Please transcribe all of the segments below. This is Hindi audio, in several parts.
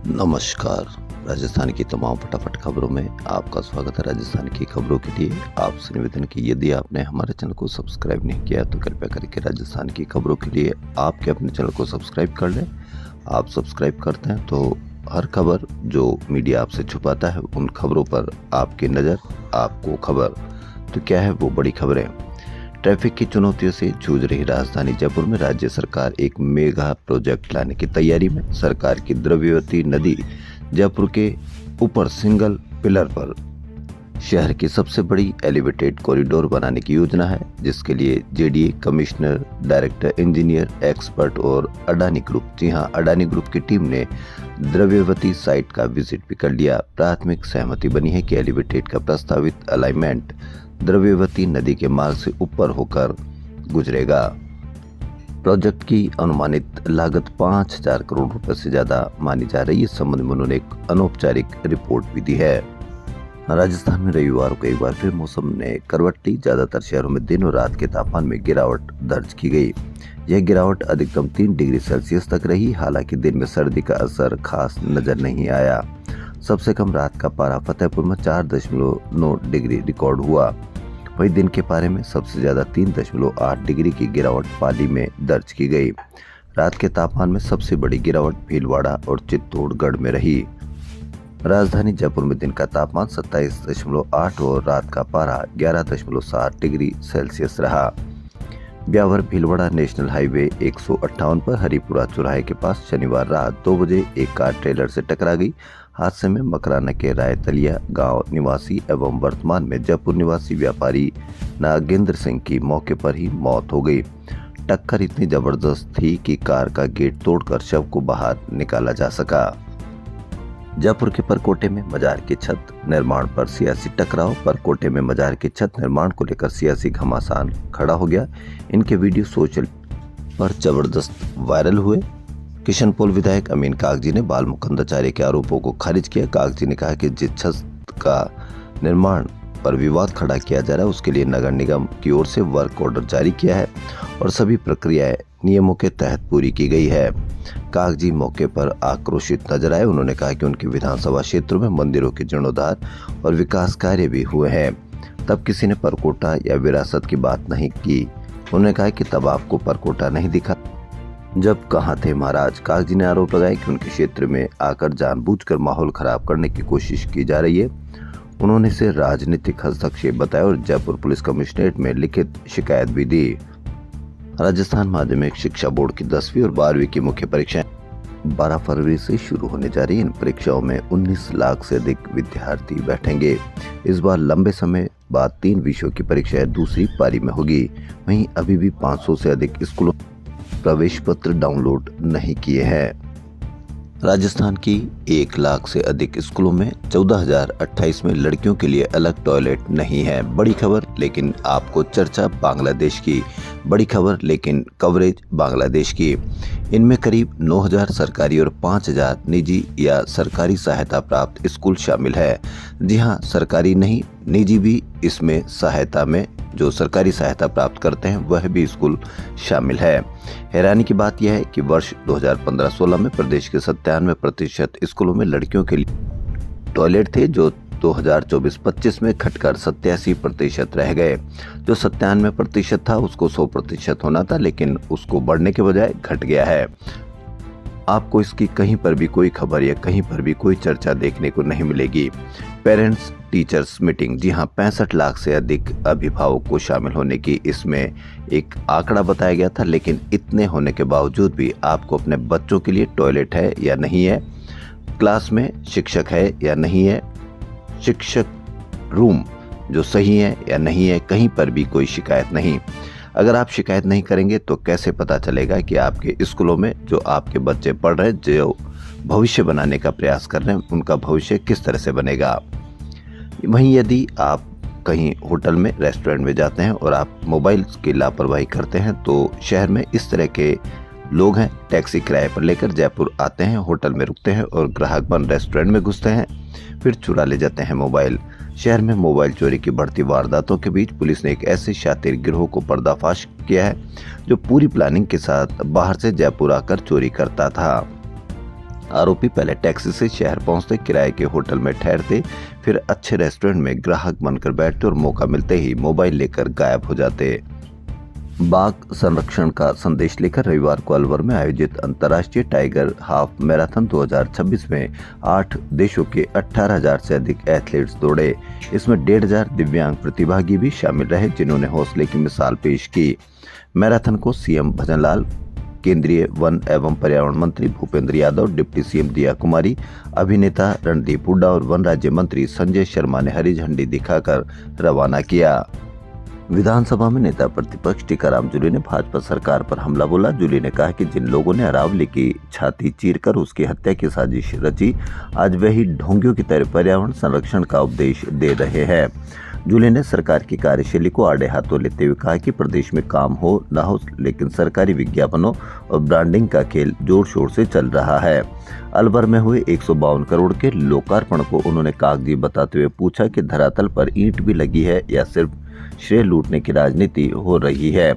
नमस्कार। राजस्थान की तमाम फटाफट खबरों में आपका स्वागत है। राजस्थान की खबरों के लिए आपसे निवेदन की यदि आपने हमारे चैनल को सब्सक्राइब नहीं किया तो कृपया करके राजस्थान की खबरों के लिए आपके अपने चैनल को सब्सक्राइब कर लें। आप सब्सक्राइब करते हैं तो हर खबर जो मीडिया आपसे छुपाता है उन खबरों पर आपकी नज़र, आपको खबर। तो क्या है वो बड़ी खबरें। ट्रैफिक की चुनौतियों से जूझ रही राजधानी जयपुर में राज्य सरकार एक मेगा प्रोजेक्ट लाने की तैयारी में। सरकार की द्रव्यवती नदी जयपुर के ऊपर सिंगल पिलर पर शहर की सबसे बड़ी एलिवेटेड कॉरिडोर बनाने की योजना है, जिसके लिए JDA commissioner, director engineer, expert और अडानी ग्रुप, जी हां, अडानी ग्रुप की टीम ने द्रव्यवती साइट का विजिट भी कर लिया। प्राथमिक सहमति बनी है कि एलिवेटेड का प्रस्तावित अलाइनमेंट द्रव्यवती नदी के मार्ग से ऊपर होकर गुजरेगा। प्रोजेक्ट की अनुमानित लागत 5,000 करोड़ रुपए से ज्यादा मानी जा रही है। इस संबंध में उन्होंने एक अनौपचारिक रिपोर्ट भी दी है। राजस्थान में रविवार को एक बार फिर मौसम ने करवट ली। ज्यादातर शहरों में दिन और रात के तापमान में गिरावट दर्ज की गई। यह गिरावट अधिकतम 3 डिग्री सेल्सियस तक रही। हालांकि दिन में सर्दी का असर खास नजर नहीं आया। सबसे कम रात का पारा फतेहपुर में 4.9 डिग्री रिकॉर्ड हुआ। वहीं दिन के पारे में सबसे ज्यादा 3.8 डिग्री की गिरावट पाली में दर्ज की गई। रात के तापमान में सबसे बड़ी गिरावट भीलवाड़ा और चित्तौड़गढ़ में रही। राजधानी जयपुर में दिन का तापमान 27.8 और रात का पारा 11.7 डिग्री सेल्सियस रहा। ब्यावर भीलवाड़ा नेशनल हाईवे 158 पर हरिपुरा चौराहे के पास शनिवार रात 2 बजे एक कार ट्रेलर से टकरा गई। हादसे में मकराना के रायतलिया गांव निवासी एवं वर्तमान में जयपुर निवासी व्यापारी नागेंद्र सिंह की मौके पर ही मौत हो गई। टक्कर इतनी जबरदस्त थी कि कार का गेट तोड़कर शव को बाहर निकाला जा सका। जयपुर के परकोटे में मजार की छत निर्माण पर सियासी टकराव। परकोटे में मजार की छत निर्माण को लेकर सियासी घमासान खड़ा हो गया। इनके वीडियो सोशल पर जबरदस्त वायरल हुए। किशनपोल विधायक अमीन कागजी ने बाल मुकुंदाचार्य के आरोपों को खारिज किया। कागजी ने कहा कि जिस छत का निर्माण पर विवाद खड़ा किया जा रहा है उसके लिए नगर निगम की ओर से वर्क ऑर्डर जारी किया है और सभी प्रक्रियाएं नियमों के तहत पूरी की गई है। कागजी मौके पर आक्रोशित नजर आए। उन्होंने कहा कि उनके विधानसभा क्षेत्रों में मंदिरों के जीर्णोद्धार और विकास कार्य भी हुए हैं, तब किसी ने परकोटा या विरासत की बात नहीं की। उन्होंने कहा कि तब आपको परकोटा नहीं दिखा, जब कहाँ थे महाराज। कागजी ने आरोप लगाया कि उनके क्षेत्र में आकर जानबूझकर माहौल खराब करने की कोशिश की जा रही है। उन्होंने इसे राजनीतिक हस्तक्षेप बताया और जयपुर पुलिस कमिश्नरेट में लिखित शिकायत भी दी। राजस्थान माध्यमिक शिक्षा बोर्ड की 10वीं और 12वीं की मुख्य परीक्षाएं 12 फरवरी से शुरू होने जा रही है। इन परीक्षाओं में 19 लाख से अधिक विद्यार्थी बैठेंगे। इस बार लंबे समय बाद 3 विषयों की परीक्षाएं दूसरी पारी में होगी। वहीं अभी भी 500 से अधिक स्कूलों प्रवेश पत्र डाउनलोड नहीं किए हैं। राजस्थान की 1 लाख से अधिक स्कूलों में 14,028 में लड़कियों के लिए अलग टॉयलेट नहीं है। बड़ी खबर, लेकिन आपको चर्चा बांग्लादेश की। बड़ी खबर लेकिन कवरेज बांग्लादेश की। इनमें करीब 9,000 सरकारी और 5,000 निजी या सरकारी सहायता प्राप्त स्कूल शामिल है। जी हां, सरकारी नहीं, निजी भी इसमें सहायता में जो सरकारी सहायता प्राप्त करते हैं वह भी स्कूल शामिल है। हैरानी की बात यह है कि वर्ष 2015-16 में प्रदेश के 97% स्कूलों में लड़कियों के लिए टॉयलेट थे, जो 2024-25 में घटकर 87% रह गए। जो 97% था उसको 100% होना था, लेकिन उसको बढ़ने के बजाय घट गया है। आपको इसकी कहीं पर भी कोई खबर या कहीं पर भी कोई चर्चा देखने को नहीं मिलेगी। पेरेंट्स टीचर्स मीटिंग, जी हां, 65 लाख से अधिक अभिभावक को शामिल होने की इसमें एक आंकड़ा बताया गया था। लेकिन इतने होने के बावजूद भी आपको अपने बच्चों के लिए टॉयलेट है या नहीं है, क्लास में शिक्षक है या नहीं है, शिक्षक रूम जो सही है या नहीं है, कहीं पर भी कोई शिकायत नहीं। अगर आप शिकायत नहीं करेंगे तो कैसे पता चलेगा कि आपके स्कूलों में जो आपके बच्चे पढ़ रहे हैं, जो भविष्य बनाने का प्रयास कर रहे हैं, उनका भविष्य किस तरह से बनेगा। वहीं यदि आप कहीं होटल में, रेस्टोरेंट में जाते हैं और आप मोबाइल की लापरवाही करते हैं तो शहर में इस तरह के लोग हैं, टैक्सी किराए पर लेकर जयपुर आते हैं, होटल में रुकते हैं और ग्राहक बन रेस्टोरेंट में घुसते हैं, फिर चुरा ले जाते हैं मोबाइल। शहर में मोबाइल चोरी की बढ़ती वारदातों के बीच पुलिस ने एक ऐसे शातिर गिरोह को पर्दाफाश किया है जो पूरी प्लानिंग के साथ बाहर से जयपुर आकर चोरी करता था। आरोपी पहले टैक्सी से शहर पहुंचते, किराए के होटल में ठहरते, फिर अच्छे रेस्टोरेंट में ग्राहक बनकर बैठते और मौका मिलते ही मोबाइल लेकर गायब हो जाते। बाघ संरक्षण का संदेश लेकर रविवार को अलवर में आयोजित अंतर्राष्ट्रीय टाइगर हाफ मैराथन 2026 में 8 देशों के 18,000 से अधिक एथलीट्स दौड़े। इसमें 1,500 दिव्यांग प्रतिभागी भी शामिल रहे, जिन्होंने हौसले की मिसाल पेश की। मैराथन को सीएम भजनलाल, केंद्रीय वन एवं पर्यावरण मंत्री भूपेंद्र यादव, डिप्टी सीएम दिया कुमारी, अभिनेता रणदीप हुड्डा और वन राज्य मंत्री संजय शर्मा ने हरी झंडी दिखाकर रवाना किया। विधानसभा में नेता प्रतिपक्ष टीकाराम जूली ने भाजपा सरकार पर हमला बोला। जूली ने कहा कि जिन लोगों ने अरावली की छाती चीरकर उसकी हत्या की साजिश रची, आज वही ढोंगियों की तरह पर्यावरण संरक्षण का उपदेश दे रहे हैं। जूली ने सरकार की कार्यशैली को आड़े हाथों लेते हुए कहा कि प्रदेश में काम हो न हो, लेकिन सरकारी विज्ञापनों और ब्रांडिंग का खेल जोर शोर से चल रहा है। अलवर में हुए 152 करोड़ के लोकार्पण को उन्होंने कागजी बताते हुए पूछा कि धरातल पर ईंट भी लगी है या सिर्फ श्रेय लूटने की राजनीति हो रही है।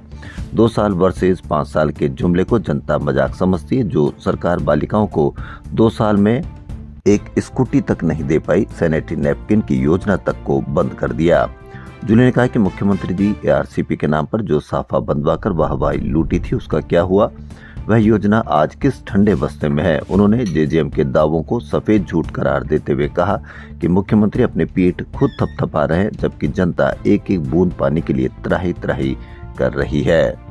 2 साल वर्सेस 5 साल के जुमले को जनता मजाक समझती है। जो सरकार बालिकाओं को 2 साल में एक स्कूटी तक नहीं दे पाई, सैनिटरी नैपकिन की योजना तक को बंद कर दिया। जूली ने कहा कि मुख्यमंत्री जी एआरसीपी के नाम पर जो साफा बंधवाकर वाहवाही लूटी थी, उसका क्या हुआ? वह योजना आज किस ठंडे बस्ते में है? उन्होंने जेजेएम के दावों को सफेद झूठ करार देते हुए कहा कि मुख्यमंत्री अपने पीठ खुद थपथपा रहे हैं, जबकि जनता एक एक बूंद पानी के लिए त्राही त्राही कर रही है।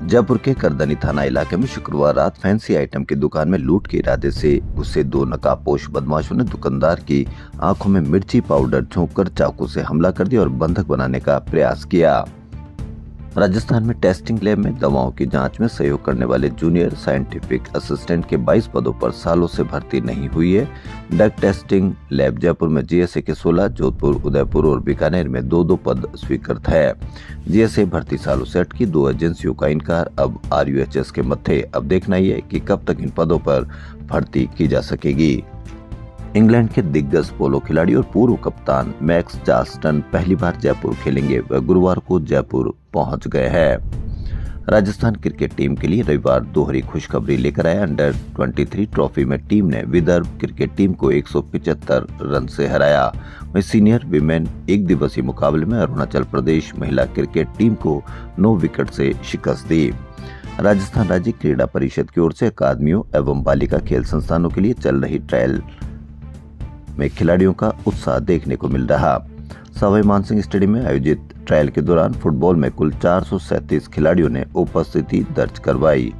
जयपुर के करदनी थाना इलाके में शुक्रवार रात फैंसी आइटम की दुकान में लूट के इरादे से घुसे 2 नकाबपोश बदमाशों ने दुकानदार की आंखों में मिर्ची पाउडर झोंककर चाकू से हमला कर दिया और बंधक बनाने का प्रयास किया। राजस्थान में टेस्टिंग लैब में दवाओं की जांच में सहयोग करने वाले जूनियर साइंटिफिक असिस्टेंट के 22 पदों पर सालों से भर्ती नहीं हुई है। ड्रग टेस्टिंग लैब जयपुर में जीएसए के 16, जोधपुर, उदयपुर और बीकानेर में 2-2 पद स्वीकृत है। जीएसए भर्ती सालों से अटकी 2 एजेंसियों का इनकार अब आरयूएचएस के मत्थे। अब देखना ही है कि कब तक इन पदों पर भर्ती की जा सकेगी। इंग्लैंड के दिग्गज पोलो खिलाड़ी और पूर्व कप्तान मैक्स चार्ल्सटन पहली बार जयपुर खेलेंगे। वह गुरुवार को जयपुर पहुंच गए हैं। राजस्थान क्रिकेट टीम के लिए रविवार दोहरी खुशखबरी लेकर आया। अंडर 23 ट्रॉफी में टीम ने विदर्भ क्रिकेट टीम को 175 रन से हराया। वहीं सीनियर विमेन एक दिवसीय मुकाबले में अरुणाचल प्रदेश महिला क्रिकेट टीम को 9 विकेट से शिकस्त दी। राजस्थान राज्य क्रीड़ा परिषद की ओर से अकादमियों एवं बालिका खेल संस्थानों के लिए चल रही ट्रायल में खिलाड़ियों का उत्साह देखने को मिल रहा। सवाई मानसिंह स्टेडियम में आयोजित ट्रायल के दौरान फुटबॉल में कुल 437 खिलाड़ियों ने उपस्थिति दर्ज करवाई।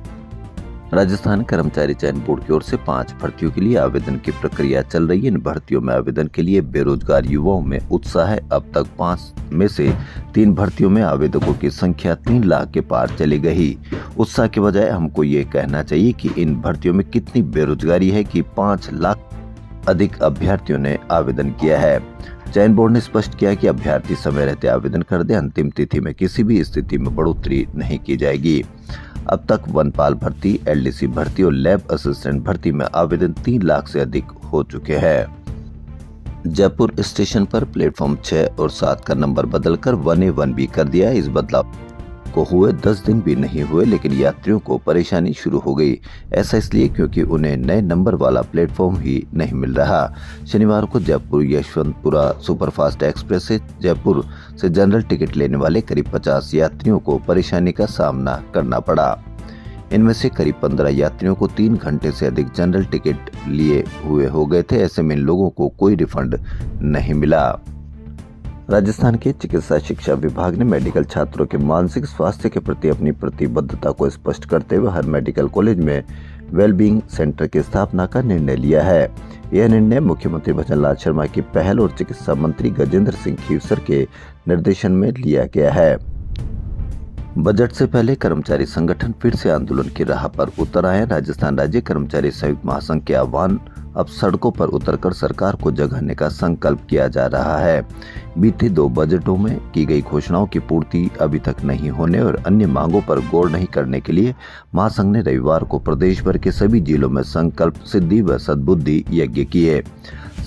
राजस्थान कर्मचारी चयन बोर्ड की ओर से 5 भर्तियों के लिए आवेदन की प्रक्रिया चल रही है। इन भर्तियों में आवेदन के लिए बेरोजगार युवाओं में उत्साह है। अब तक 5 में से 3 भर्तियों में आवेदकों की संख्या 3 लाख के पार चली गई। उत्साह के बजाय हमको ये कहना चाहिए कि इन भर्तियों में कितनी बेरोजगारी है कि 5 लाख अधिक अभ्यर्थियों ने आवेदन किया है। चयन बोर्ड ने स्पष्ट किया कि अभ्यर्थी समय रहते आवेदन कर दे। अंतिम तिथि में किसी भी स्थिति में बढ़ोतरी नहीं की जाएगी। अब तक वनपाल भर्ती, एलडीसी भर्ती और लैब असिस्टेंट भर्ती में आवेदन 3 लाख से अधिक हो चुके हैं। जयपुर स्टेशन पर प्लेटफॉर्म 6 और 7 का नंबर बदलकर 1A 1B कर दिया। इस बदलाव को हुए 10 दिन भी नहीं हुए, लेकिन यात्रियों को परेशानी शुरू हो गई। ऐसा इसलिए क्योंकि उन्हें नए नंबर वाला प्लेटफॉर्म ही नहीं मिल रहा। शनिवार को जयपुर यशवंतपुरा सुपरफास्ट एक्सप्रेस से जयपुर से जनरल टिकट लेने वाले करीब 50 यात्रियों को परेशानी का सामना करना पड़ा। इनमें से करीब 15 यात्रियों को 3 घंटे से अधिक जनरल टिकट लिए हुए हो गए थे। ऐसे में इन लोगों को कोई रिफंड नहीं मिला। राजस्थान के चिकित्सा शिक्षा विभाग ने मेडिकल छात्रों के मानसिक स्वास्थ्य के प्रति अपनी प्रतिबद्धता को स्पष्ट करते हुए हर मेडिकल कॉलेज में वेलबींग सेंटर की स्थापना का निर्णय लिया है। यह निर्णय मुख्यमंत्री भजनलाल शर्मा की पहल और चिकित्सा मंत्री गजेंद्र सिंह खीवसर के निर्देशन में लिया गया है। बजट से पहले कर्मचारी संगठन फिर से आंदोलन की राह पर उतर आए। राजस्थान राज्य कर्मचारी संयुक्त महासंघ के आह्वान अब सड़कों पर उतरकर सरकार को जगाने का संकल्प किया जा रहा है। बीते 2 बजटों में की गई घोषणाओं की पूर्ति अभी तक नहीं होने और अन्य मांगों पर गौर नहीं करने के लिए महासंघ ने रविवार को प्रदेश भर के सभी जिलों में संकल्प सिद्धि व सद्बुद्धि यज्ञ किए।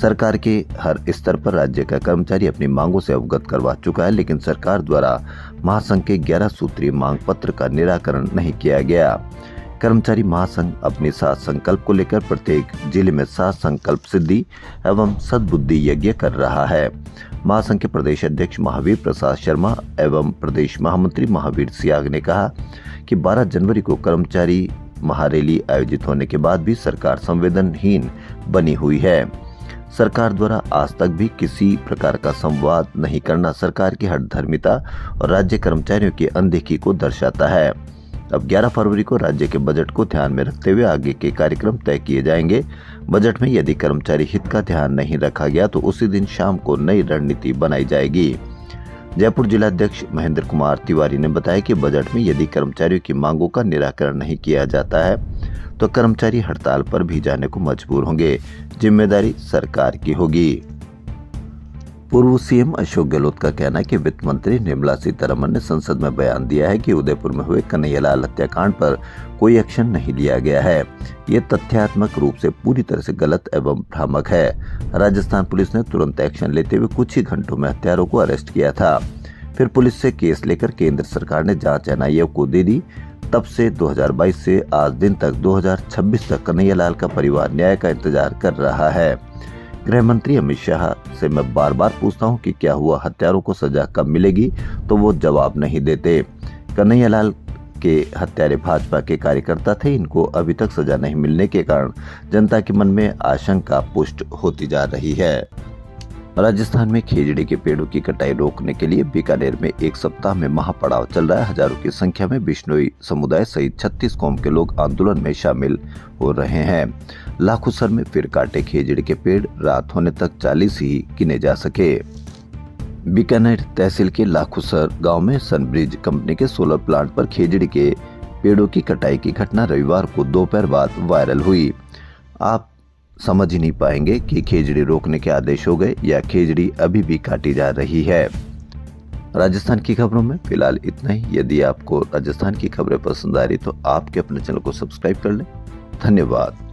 सरकार के हर स्तर पर राज्य का कर्मचारी अपनी मांगों से अवगत करवा चुका है, लेकिन सरकार द्वारा महासंघ के 11 सूत्रीय मांग पत्र का निराकरण नहीं किया गया। कर्मचारी महासंघ अपनी 7 संकल्प को लेकर प्रत्येक जिले में 7 संकल्प सिद्धि एवं सद्बुद्धि यज्ञ कर रहा है। महासंघ के प्रदेश अध्यक्ष महावीर प्रसाद शर्मा एवं प्रदेश महामंत्री महावीर सियाग ने कहा कि 12 जनवरी को कर्मचारी महारैली आयोजित होने के बाद भी सरकार संवेदनहीन बनी हुई है। सरकार द्वारा आज तक भी किसी प्रकार का संवाद नहीं करना सरकार की हठधर्मिता और राज्य कर्मचारियों की अनदेखी को दर्शाता है। अब 11 फरवरी को राज्य के बजट को ध्यान में रखते हुए आगे के कार्यक्रम तय किए जाएंगे। बजट में यदि कर्मचारी हित का ध्यान नहीं रखा गया तो उसी दिन शाम को नई रणनीति बनाई जाएगी। जयपुर जिलाध्यक्ष महेंद्र कुमार तिवारी ने बताया कि बजट में यदि कर्मचारियों की मांगों का निराकरण नहीं किया जाता है तो कर्मचारी हड़ताल पर भी जाने को मजबूर होंगे। जिम्मेदारी सरकार की होगी। पूर्व सीएम अशोक गहलोत का कहना है कि वित्त मंत्री निर्मला सीतारमण ने संसद में बयान दिया है कि उदयपुर में हुए कन्हैयालाल हत्याकांड पर कोई एक्शन नहीं लिया गया है। ये तथ्यात्मक रूप से पूरी तरह से गलत एवं भ्रामक है। राजस्थान पुलिस ने तुरंत एक्शन लेते हुए कुछ ही घंटों में हत्यारों को अरेस्ट किया था। फिर पुलिस से केस लेकर केंद्र सरकार ने जांच एनआईए को दे दी। तब से 2022 से आज दिन तक 2026 तक कन्हैयालाल का परिवार न्याय का इंतजार कर रहा है। गृह मंत्री अमित शाह से मैं बार बार पूछता हूं कि क्या हुआ, हत्यारों को सजा कब मिलेगी, तो वो जवाब नहीं देते। कन्हैयालाल के हत्यारे भाजपा के कार्यकर्ता थे। इनको अभी तक सजा नहीं मिलने के कारण जनता के मन में आशंका पुष्ट होती जा रही है। राजस्थान में खेजड़ी के पेड़ों की कटाई रोकने के लिए बीकानेर में एक सप्ताह में महापड़ाव चल रहा है। हजारों की संख्या में बिश्नोई समुदाय सहित 36 कौम के लोग आंदोलन में शामिल हो रहे हैं। लाखुसर में फिर काटे खेजड़ी के पेड़, रात होने तक 40 ही गिने जा सके। बीकानेर तहसील के लाखुसर गांव में सनब्रिज कंपनी के सोलर प्लांट पर खेजड़ी के पेड़ों की कटाई की घटना रविवार को दोपहर बाद वायरल हुई। आप समझ ही नहीं पाएंगे कि खेजड़ी रोकने के आदेश हो गए या खेजड़ी अभी भी काटी जा रही है। राजस्थान की खबरों में फिलहाल इतना ही। यदि आपको राजस्थान की खबरें पसंद आ रही तो आपके अपने चैनल को सब्सक्राइब कर लें। धन्यवाद।